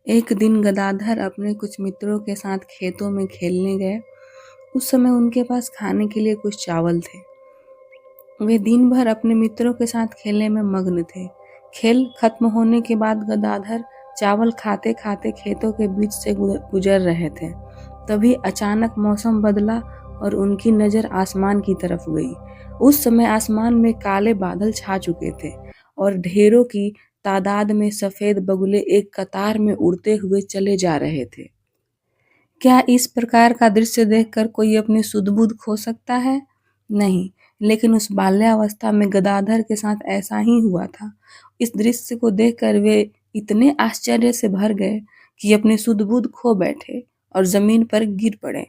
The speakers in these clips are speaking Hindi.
एक दिन गदाधर अपने कुछ मित्रों के साथ खेतों में खेलने गए। उस समय उनके पास खाने के लिए कुछ चावल थे। वे दिन भर अपने मित्रों के साथ खेलने में मग्न थे। खेल खत्म होने के बाद गदाधर चावल खाते खाते खेतों के बीच से गुजर रहे थे। तभी अचानक मौसम बदला और उनकी नज़र आसमान की तरफ गई। उस समय आसमान में काले बादल छा चुके थे और ढेरों की तादाद में सफ़ेद बगुले एक कतार में उड़ते हुए चले जा रहे थे। क्या इस प्रकार का दृश्य देखकर कोई अपनी सुध-बुध खो सकता है? नहीं, लेकिन उस बाल्यावस्था में गदाधर के साथ ऐसा ही हुआ था। इस दृश्य को देखकर वे इतने आश्चर्य से भर गए कि अपनी सुध-बुध खो बैठे और जमीन पर गिर पड़े।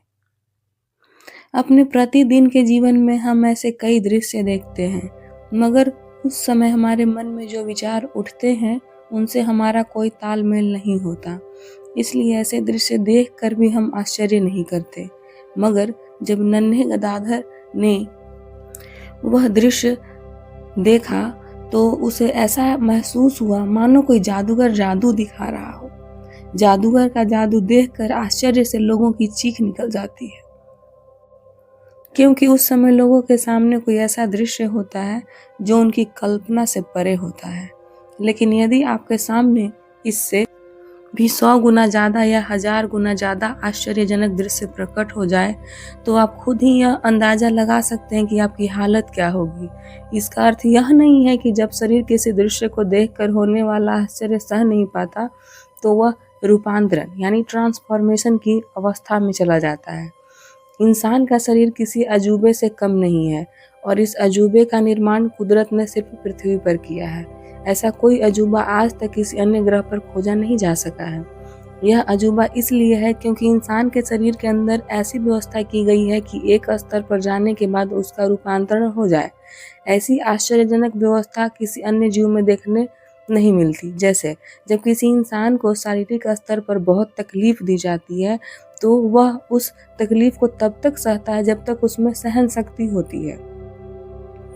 अपने प्रतिदिन के जीवन में हम ऐसे कई दृश्य देखते हैं, मगर उस समय हमारे मन में जो विचार उठते हैं, उनसे हमारा कोई तालमेल नहीं होता। इसलिए ऐसे दृश्य देखकर भी हम आश्चर्य नहीं करते। मगर जब नन्हे गदाधर ने वह दृश्य देखा तो उसे ऐसा महसूस हुआ मानो कोई जादूगर जादू दिखा रहा हो। जादूगर का जादू देखकर आश्चर्य से लोगों की चीख निकल जाती है, क्योंकि उस समय लोगों के सामने कोई ऐसा दृश्य होता है जो उनकी कल्पना से परे होता है। लेकिन यदि आपके सामने इससे भी 100 गुना ज़्यादा या 1000 गुना ज़्यादा आश्चर्यजनक दृश्य प्रकट हो जाए, तो आप खुद ही यह अंदाज़ा लगा सकते हैं कि आपकी हालत क्या होगी। इसका अर्थ यह नहीं है कि जब शरीर किसी दृश्य को देखकर होने वाला आश्चर्य सह नहीं पाता, तो वह रूपांतरण यानी ट्रांसफॉर्मेशन की अवस्था में चला जाता है। इंसान का शरीर किसी अजूबे से कम नहीं है और इस अजूबे का निर्माण कुदरत ने सिर्फ पृथ्वी पर किया है। ऐसा कोई अजूबा आज तक किसी अन्य ग्रह पर खोजा नहीं जा सका है। यह अजूबा इसलिए है क्योंकि इंसान के शरीर के अंदर ऐसी व्यवस्था की गई है कि एक स्तर पर जाने के बाद उसका रूपांतरण हो जाए। ऐसी आश्चर्यजनक व्यवस्था किसी अन्य जीव में देखने नहीं मिलती। जैसे जब किसी इंसान को शारीरिक स्तर पर बहुत तकलीफ दी जाती है, तो वह उस तकलीफ को तब तक सहता है जब तक उसमें सहन शक्ति होती है।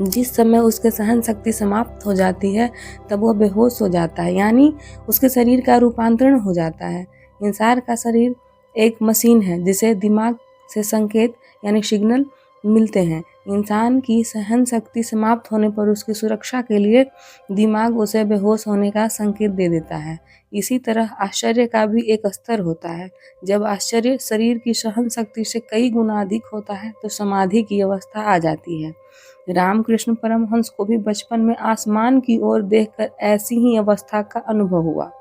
जिस समय उसके सहन शक्ति समाप्त हो जाती है, तब वह बेहोश हो जाता है, यानी उसके शरीर का रूपांतरण हो जाता है। इंसान का शरीर एक मशीन है जिसे दिमाग से संकेत यानी सिग्नल मिलते हैं। इंसान की सहन शक्ति समाप्त होने पर उसकी सुरक्षा के लिए दिमाग उसे बेहोश होने का संकेत दे देता है। इसी तरह आश्चर्य का भी एक स्तर होता है। जब आश्चर्य शरीर की सहन शक्ति से कई गुना अधिक होता है, तो समाधि की अवस्था आ जाती है। रामकृष्ण परमहंस को भी बचपन में आसमान की ओर देखकर ऐसी ही अवस्था का अनुभव हुआ।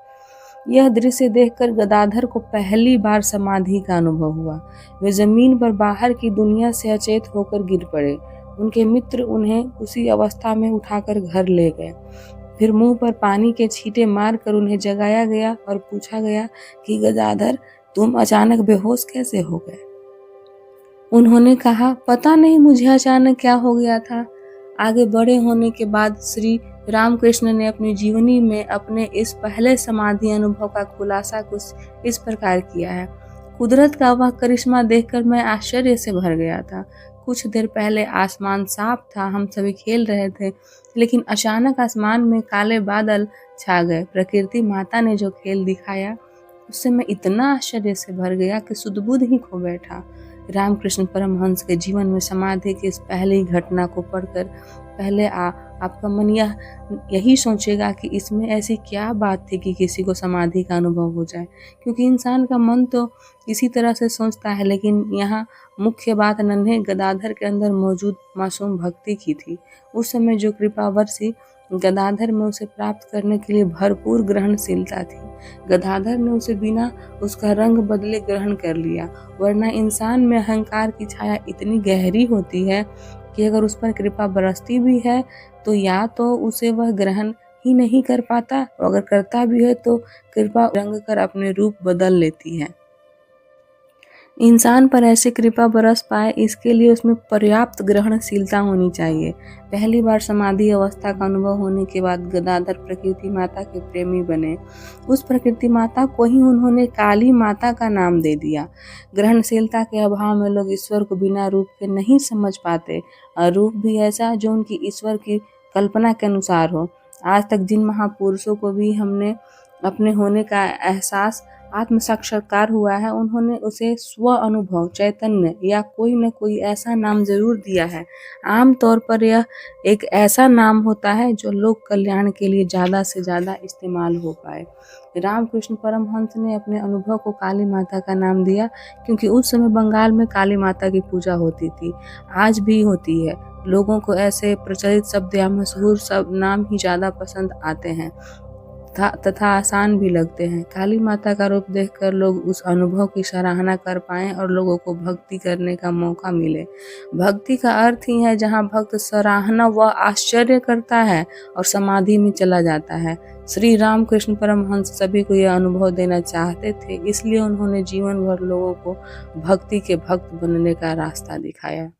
यह दृश्य देखकर गदाधर को पहली बार समाधि का अनुभव हुआ। वे जमीन पर बाहर की दुनिया से अचेत होकर गिर पड़े। उनके मित्र उन्हें उसी अवस्था में उठाकर घर ले गए। फिर मुंह पर पानी के छींटे मारकर उन्हें जगाया गया और पूछा गया कि गदाधर, तुम अचानक बेहोश कैसे हो गए? उन्होंने कहा, पता नहीं मुझे अचानक क्या हो गया था। आगे बड़े होने के बाद श्री रामकृष्ण ने अपनी जीवनी में अपने इस पहले समाधि अनुभव का खुलासा कुछ इस प्रकार किया है। कुदरत का वह करिश्मा देखकर मैं आश्चर्य से भर गया था। कुछ देर पहले आसमान साफ था, हम सभी खेल रहे थे, लेकिन अचानक आसमान में काले बादल छा गए। प्रकृति माता ने जो खेल दिखाया, उससे मैं इतना आश्चर्य से भर गया कि सुध-बुध ही खो बैठा। रामकृष्ण परमहंस के जीवन में समाधि की इस पहली घटना को पढ़कर पहले आपका मन यही सोचेगा कि इसमें ऐसी क्या बात थी कि किसी को समाधि का अनुभव हो जाए, क्योंकि इंसान का मन तो इसी तरह से सोचता है। लेकिन यहाँ मुख्य बात नन्हे गदाधर के अंदर मौजूद मासूम भक्ति की थी। उस समय जो कृपा बरसी, गदाधर में उसे प्राप्त करने के लिए भरपूर ग्रहणशीलता थी। गदाधर ने उसे बिना उसका रंग बदले ग्रहण कर लिया, वरना इंसान में अहंकार की छाया इतनी गहरी होती है कि अगर उस पर कृपा बरसती भी है, तो या तो उसे वह ग्रहण ही नहीं कर पाता, और अगर करता भी है तो कृपा रंग कर अपने रूप बदल लेती है। इंसान पर ऐसे कृपा बरस पाए, इसके लिए उसमें पर्याप्त ग्रहणशीलता होनी चाहिए। पहली बार समाधि अवस्था का अनुभव होने के बाद गदाधर प्रकृति माता के प्रेमी बने। उस प्रकृति माता को ही उन्होंने काली माता का नाम दे दिया। ग्रहणशीलता के अभाव में लोग ईश्वर को बिना रूप के नहीं समझ पाते, और रूप भी ऐसा जो उनकी ईश्वर की कल्पना के अनुसार हो। आज तक जिन महापुरुषों को भी हमने अपने होने का एहसास, आत्म साक्षात्कार हुआ है, उन्होंने उसे स्व अनुभव, चैतन्य या कोई न कोई ऐसा नाम ज़रूर दिया है। आम तौर पर यह एक ऐसा नाम होता है जो लोक कल्याण के लिए ज़्यादा से ज़्यादा इस्तेमाल हो पाए। रामकृष्ण परमहंस ने अपने अनुभव को काली माता का नाम दिया, क्योंकि उस समय बंगाल में काली माता की पूजा होती थी, आज भी होती है। लोगों को ऐसे प्रचलित शब्द या मशहूर शब्द नाम ही ज़्यादा पसंद आते हैं तथा आसान भी लगते हैं। काली माता का रूप देखकर लोग उस अनुभव की सराहना कर पाएं और लोगों को भक्ति करने का मौका मिले। भक्ति का अर्थ ही है जहाँ भक्त सराहना व आश्चर्य करता है और समाधि में चला जाता है। श्री रामकृष्ण परमहंस सभी को यह अनुभव देना चाहते थे, इसलिए उन्होंने जीवन भर लोगों को भक्ति के भक्त बनने का रास्ता दिखाया।